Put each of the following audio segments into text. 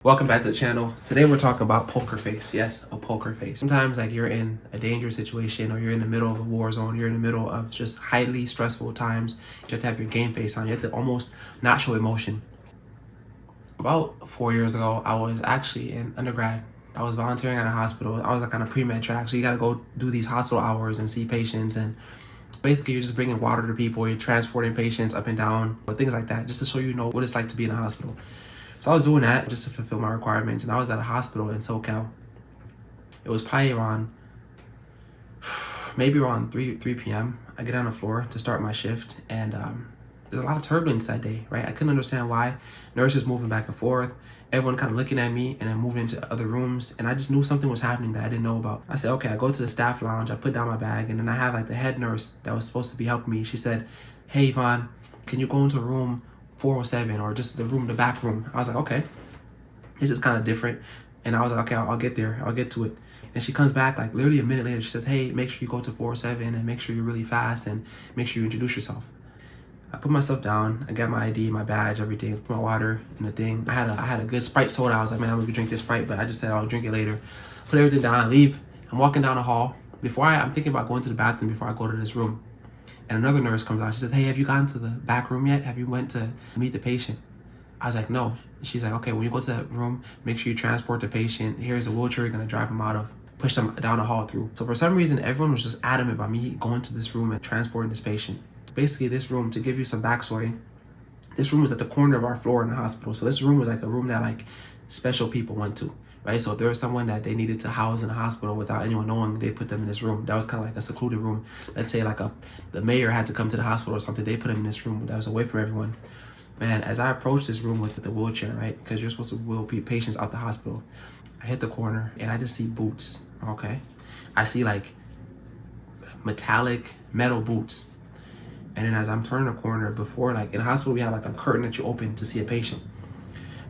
Welcome back to the channel. Today we're talking about poker face. Yes, a poker face. Sometimes like you're in a dangerous situation or you're in the middle of a war zone, you're in the middle of just highly stressful times. You have to have your game face on. You have to almost not show emotion. About 4 years ago, I was actually in undergrad. I was volunteering at a hospital. I was like on a pre-med track. So you got to go do these hospital hours and see patients. And basically you're just bringing water to people. You're transporting patients up and down, or things like that, just to show you know what it's like to be in a hospital. So I was doing that just to fulfill my requirements, and I was at a hospital in SoCal. It was probably around, maybe around 3 p.m. I get on the floor to start my shift, and there's a lot of turbulence that day, right? I couldn't understand why. Nurses moving back and forth, everyone kind of looking at me, and then moving into other rooms, and I just knew something was happening that I didn't know about. I said, okay, I go to the staff lounge, I put down my bag, and then I have like the head nurse that was supposed to be helping me. She said, hey, Yvonne, can you go into room 407 or just the back room? I was like, okay, this is kind of different. And I was like, okay, I'll get there. I'll get to it. And she comes back like literally a minute later. She says, hey, make sure you go to 407 and make sure you're really fast and make sure you introduce yourself. I put myself down. I got my ID, my badge, everything. Put my water in the thing. I had a good Sprite soda. I was like, man, I'm gonna drink this Sprite, but I just said I'll drink it later. Put everything down, leave. I'm walking down the hall. I'm thinking about going to the bathroom before I go to this room. And another nurse comes out. She says, hey, have you gotten to the back room yet? Have you went to meet the patient? I was like, no. She's like, okay, when you go to that room, make sure you transport the patient. Here's a wheelchair you're gonna drive him out of. Push them down the hall through. So for some reason, everyone was just adamant about me going to this room and transporting this patient. Basically, this room, to give you some backstory, this room was at the corner of our floor in the hospital. So this room was like a room that like special people went to, right? So if there was someone that they needed to house in the hospital without anyone knowing, they put them in this room. That was kind of like a secluded room. Let's say like the mayor had to come to the hospital or something, they put him in this room that was away from everyone. Man, as I approached this room with the wheelchair, right? Because you're supposed to wheel patients out the hospital. I hit the corner and I just see boots, okay? I see like metallic metal boots. And then as I'm turning the corner, before, like in the hospital, we have like a curtain that you open to see a patient.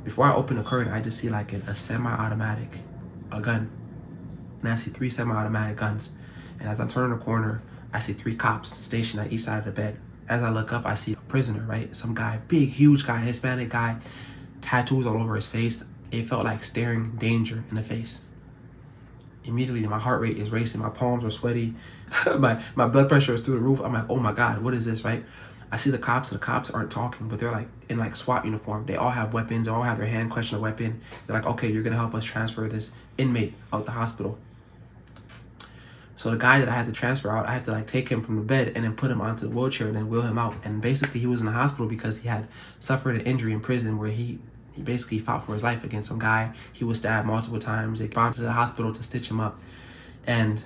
Before I open the curtain, I just see like a semi-automatic, a gun. And I see 3 semi-automatic guns. And as I'm turning the corner, I see 3 cops stationed at each side of the bed. As I look up, I see a prisoner, right? Some guy, big, huge guy, Hispanic guy, tattoos all over his face. It felt like staring danger in the face. Immediately, my heart rate is racing. My palms are sweaty. my blood pressure is through the roof. I'm like, oh my God, what is this, right? I see the cops, and the cops aren't talking, but they're like in like SWAT uniform. They all have weapons. They all have their hand clutching a weapon. They're like, okay, you're going to help us transfer this inmate out the hospital. So the guy that I had to transfer out, I had to like take him from the bed and then put him onto the wheelchair and then wheel him out. And basically he was in the hospital because he had suffered an injury in prison where he basically fought for his life against some guy. He was stabbed multiple times. They brought him to the hospital to stitch him up. And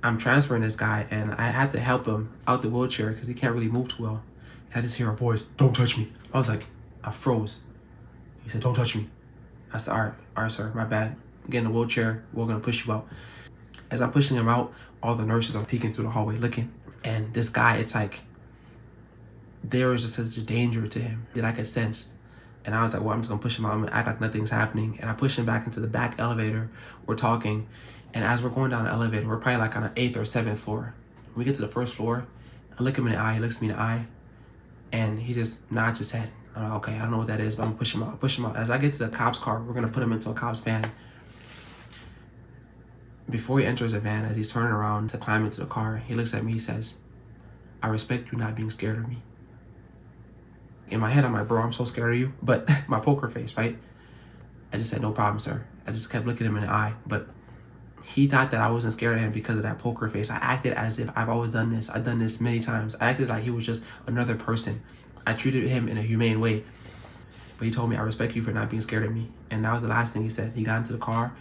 I'm transferring this guy and I had to help him out the wheelchair because he can't really move too well. And I just hear a voice, don't touch me. I was like, I froze. He said, don't touch me. I said, all right, sir, my bad. Get in the wheelchair, we're gonna push you out. As I'm pushing him out, all the nurses are peeking through the hallway looking. And this guy, it's like, there was just such a danger to him that I could sense. And I was like, well, I'm just gonna push him out. I'm gonna act like nothing's happening. And I push him back into the back elevator. We're talking. And as we're going down the elevator, we're probably like on an 8th or 7th floor. When we get to the first floor, I look him in the eye, he looks me in the eye, and he just nods his head. I'm like, okay, I don't know what that is, but I'm gonna push him out. Push him out. As I get to the cop's car, we're gonna put him into a cop's van. Before he enters the van, as he's turning around to climb into the car, he looks at me, he says, I respect you not being scared of me. In my head, I'm like, bro, I'm so scared of you. But my poker face, right? I just said, no problem, sir. I just kept looking him in the eye. But he thought that I wasn't scared of him because of that poker face. I acted as if I've always done this. I've done this many times. I acted like he was just another person. I treated him in a humane way. But he told me, I respect you for not being scared of me. And that was the last thing he said. He got into the car.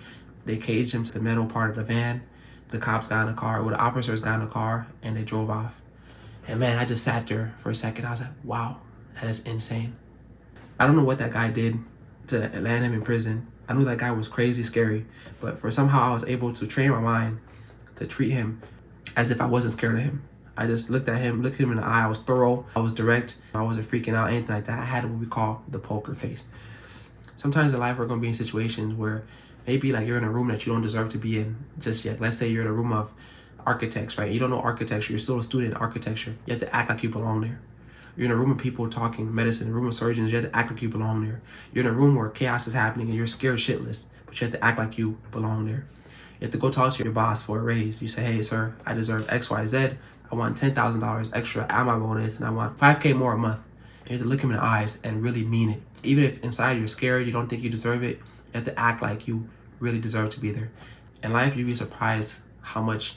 They caged him to the metal part of the van. The cops got in the car, or the officers got in the car, and they drove off. And man, I just sat there for a second. I was like, wow, that is insane. I don't know what that guy did to land him in prison. I knew that guy was crazy scary, but for somehow I was able to train my mind to treat him as if I wasn't scared of him. I just looked at him in the eye. I was thorough. I was direct. I wasn't freaking out, anything like that. I had what we call the poker face. Sometimes in life, we're going to be in situations where maybe like you're in a room that you don't deserve to be in just yet. Let's say you're in a room of architects, right? You don't know architecture. You're still a student in architecture. You have to act like you belong there. You're in a room of people talking medicine, a room of surgeons. You have to act like you belong there. You're in a room where chaos is happening and you're scared shitless, but you have to act like you belong there. You have to go talk to your boss for a raise. You say, hey, sir, I deserve X, Y, Z. I want $10,000 extra at my bonus, and I want $5K more a month. You have to look him in the eyes and really mean it. Even if inside you're scared, you don't think you deserve it, you have to act like you really deserve to be there. In life, you'd be surprised how much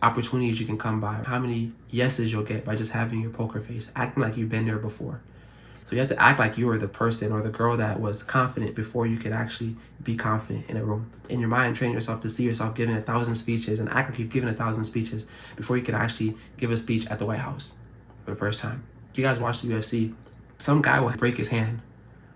opportunities you can come by, how many yeses you'll get by just having your poker face, acting like you've been there before. So you have to act like you were the person or the girl that was confident before you could actually be confident in a room. In your mind, train yourself to see yourself giving 1,000 speeches and act like you've given 1,000 speeches before you could actually give a speech at the White House for the first time. If you guys watch the UFC, some guy will break his hand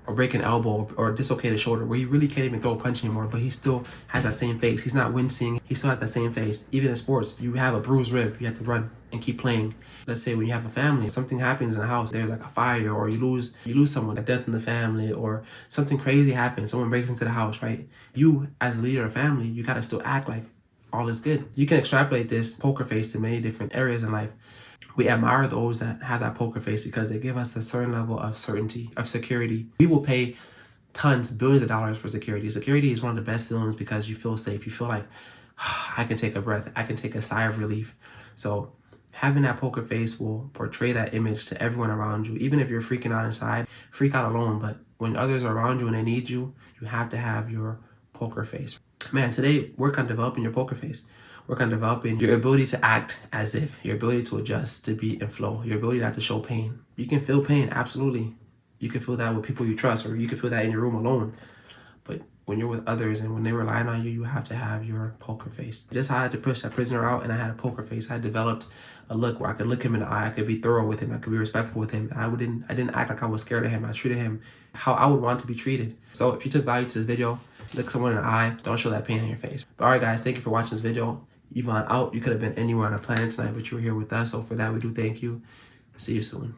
or break an elbow or dislocate his shoulder where he really can't even throw a punch anymore, but he still has that same face. He's not wincing. He still has that same face. Even in sports, you have a bruised rib, you have to run and keep playing. Let's say when you have a family, something happens in the house, there's like a fire or you lose someone, a death in the family, or something crazy happens, someone breaks into the house, right? You, as the leader of the family, you gotta still act like all is good. You can extrapolate this poker face to many different areas in life. We admire those that have that poker face because they give us a certain level of certainty, of security. We will pay tons, billions of dollars for security. Security is one of the best feelings because you feel safe. You feel like, I can take a breath. I can take a sigh of relief. So having that poker face will portray that image to everyone around you. Even if you're freaking out inside, freak out alone. But when others are around you and they need you, you have to have your poker face. Man, today, work on developing your poker face. Work on developing your ability to act as if, your ability to adjust, to be in flow, your ability not to show pain. You can feel pain, absolutely. You can feel that with people you trust, or you can feel that in your room alone. But when you're with others and when they're relying on you, you have to have your poker face. Just how I had to push that prisoner out and I had a poker face. I developed a look where I could look him in the eye, I could be thorough with him, I could be respectful with him. I didn't act like I was scared of him. I treated him how I would want to be treated. So if you took value to this video, look someone in the eye, don't show that pain in your face. But all right, guys, thank you for watching this video. Yvonne out. You could have been anywhere on the planet tonight, but you were here with us. So for that, we do thank you. See you soon.